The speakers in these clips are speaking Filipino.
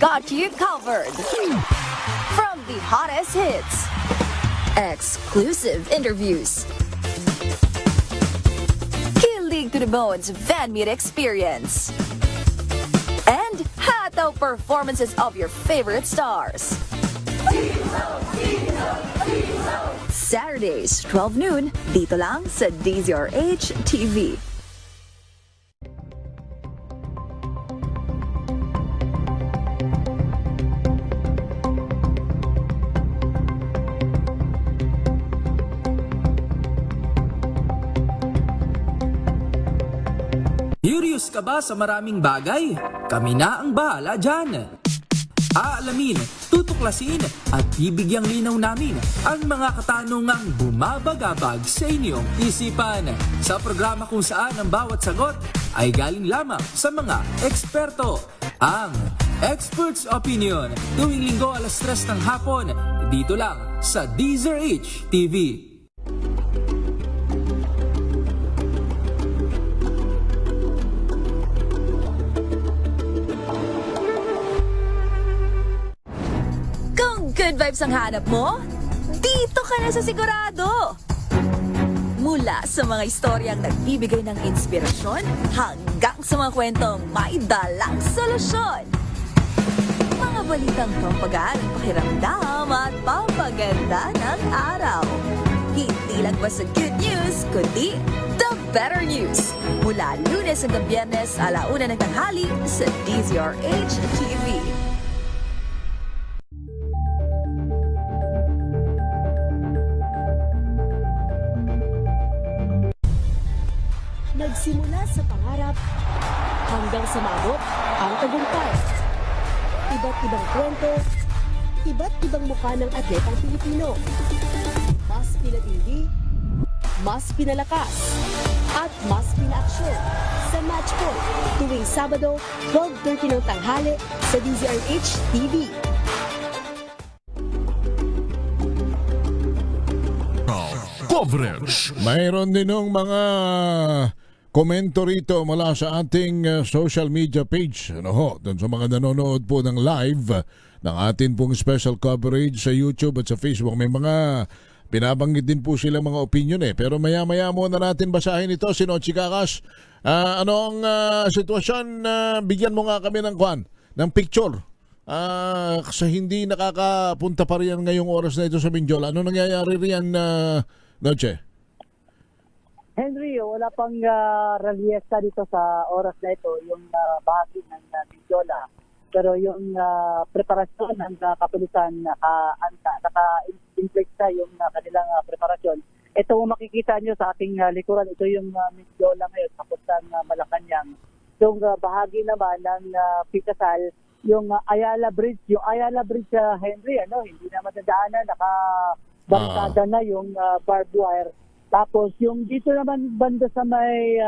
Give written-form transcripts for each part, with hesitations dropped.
got you covered. From the hottest hits, exclusive interviews, kilig to the bones fan meet experience, and hataw performances of your favorite stars. Saturdays, 12 noon, dito lang sa DZRH TV. Curious ka ba sa maraming bagay? Kami na ang bahala dyan. Aalamin, tutuklasin at ibigyang linaw namin ang mga katanungang bumabagabag sa inyong isipan. Sa programa kung saan ang bawat sagot ay galing lamang sa mga eksperto. Ang Expert's Opinion, tuwing linggo alas 3 ng hapon, dito lang sa DZRH TV. Good vibes ang hanap mo? Dito ka na sa sigurado! Mula sa mga istoryang nagbibigay ng inspirasyon hanggang sa mga kwentong may dalang solusyon. Mga balitang pampagaan ang pakiramdam at pampaganda ng araw. Hindi lang ba sa good news, kundi the better news. Mula Lunes hanggang Biyernes, 1:00 ng tanghali sa DZRH TV. Nagsimula sa pangarap hanggang sa maabot ang tagumpay. Iba't ibang kwento, iba't ibang mukha ng atletang Pilipino. Mas pinatindi, mas pinalakas, at mas pinaaksyon sa Match Point tuwing Sabado, 12:30 ng tanghali sa DZRH TV. Coverage. Mayroon din ng mga komento rito mula sa ating social media page. Ano ho, dun sa mga nanonood po ng live ng atin pong special coverage sa YouTube at sa Facebook. May mga binabanggit din po sila mga opinion Pero maya-maya muna natin basahin ito. Si Nochi Kakas, ano ang sitwasyon? Bigyan mo nga kami ng picture. Kasi hindi nakakapunta pa riyan ngayong oras na ito sa Mindiola. Ano nangyayari riyan, Noche? Henry, wala pang raliesta dito sa oras na ito, yung bahagi ng Mindiola. Pero yung preparasyon ng kapulisan, naka-inflict yung kanilang preparasyon. Ito kung makikita nyo sa ating likuran, ito yung Mindiola ngayon, papuntang Malacanang. Yung bahagi naman ng Pitasal, yung Ayala Bridge. Yung Ayala Bridge, Henry, hindi na matandaanan, naka-barkada na yung barbed wire. Tapos yung dito naman banda sa may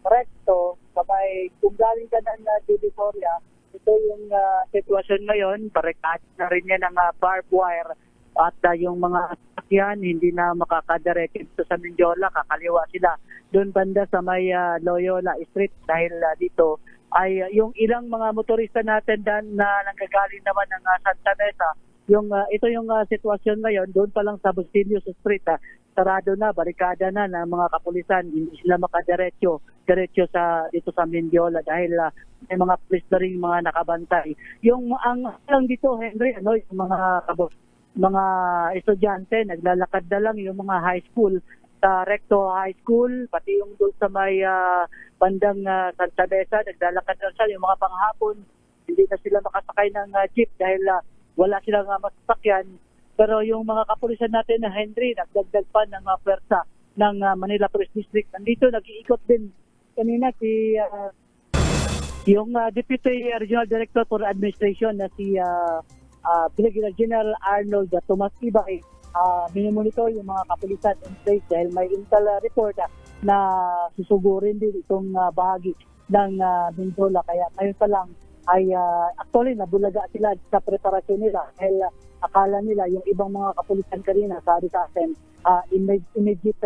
recto, sa may kung galing ka ng Divisoria, ito yung sitwasyon ngayon, parekat na rin yan ng barbed wire at yung mga sakyan hindi na makakadiretso dito sa Mindiola, kakaliwa sila doon banda sa may Loyola Street dahil dito ay yung ilang mga motorista natin na nanggagaling naman ng Santa Mesa. Ito yung sitwasyon ngayon doon pa lang sa Bustillos Street, sarado na, barikada na ng mga kapulisan, hindi sila makadiretso sa dito sa Mindiola dahil may mga pulis na rin mga nakabantay. Yung ang dito, Henry, yung mga estudyante naglalakad na lang, yung mga high school sa Recto High School, pati yung doon sa may bandang Santa Mesa, naglalakad na sila, yung mga panghapon hindi na sila makasakay ng jeep dahil wala silang masasakyan. Pero yung mga kapulisan natin na Henry, nagdagdag pa ng pwersa ng Manila Police District. Nandito, nag-iikot din kanina yung Deputy Regional Director for Administration na si Brigadier General Arnold Tomas Ibay. Minimonitor yung mga kapulisan in place dahil may intel report na susugurin din itong bahagi ng Mindiola. Kaya ngayon pa lang ay actually nabulaga sila sa preparasyon nila dahil akala nila yung ibang mga kapulisan kanina sabi sa akin immediate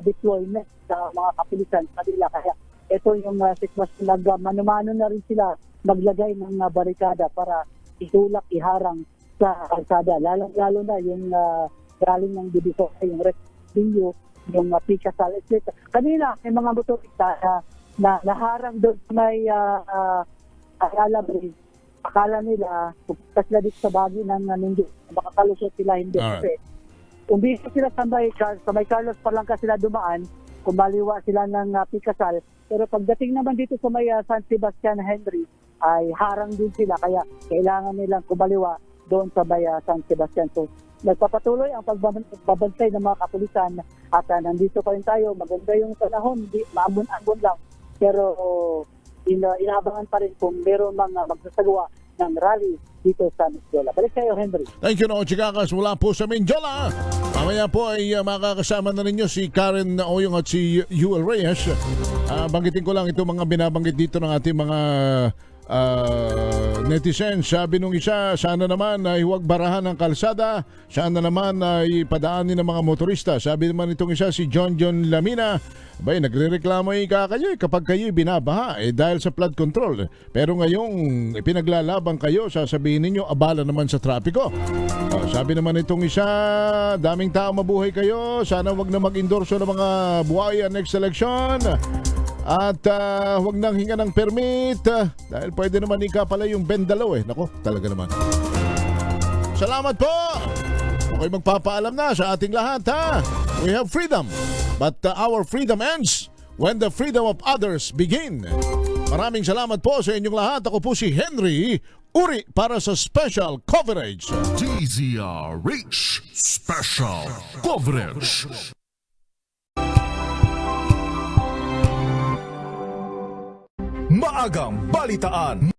deployment sa mga kapulisan sa kanila. Kaya ito yung sitwasyon, nagmano-mano na rin sila maglagay ng barikada para itulak, iharang sa kalsada. Lalo na yung galing ng Divisoria, yung Restillo, yung Picasal, etc. Kanina, may mga motorista na naharang doon sa may Ayala Bridge. Akala nila, pupunta sila dito sa Baguio ng Nindyo. Makakalusot sila, hindi. Kasi umbisa sila sa may Carlos Palanca sila dumaan, kumaliwa sila ng Picasal. Pero pagdating naman dito sa may San Sebastian Henry, ay harang din sila. Kaya kailangan nilang kumaliwa doon sa may San Sebastian. So, nagpapatuloy ang pagbabantay ng mga kapulisan at nandito pa rin tayo. Maganda yung panahon, maambon-ambon lang. Pero inaabangan pa rin kung meron mga magsasagawa ng rally dito sa Mindiola. Balik kayo, Henry. Thank you, no, Chikakas, mula po sa Mindiola. Mamaya po ay makakasama na ninyo si Karen Oyong at si Yuel Reyes. Banggitin ko lang itong mga binabanggit dito ng ating mga netizens. Sabi nung isa, sana naman ay huwag barahan ng kalsada, sana naman ay padaanin ng mga motorista. Sabi naman itong isa, si John Lamina, abay, nagre-reklamo kayo kapag kayo binabaha dahil sa flood control. Pero ngayong ipinaglalaban kayo, sasabihin ninyo abala naman sa trapiko. Sabi naman itong isa, daming tao mabuhay kayo, sana wag na mag-endorso ng mga buhaya next election. At huwag nang hinga ng permit dahil pwede naman ikapala yung bendalo Nako, talaga naman. Salamat po. Okay, magpapaalam na sa ating lahat We have freedom, but our freedom ends when the freedom of others begin. Maraming salamat po sa inyong lahat. Ako po si Henry Uri para sa special coverage. DZRH Special Coverage. Maagang balitaan.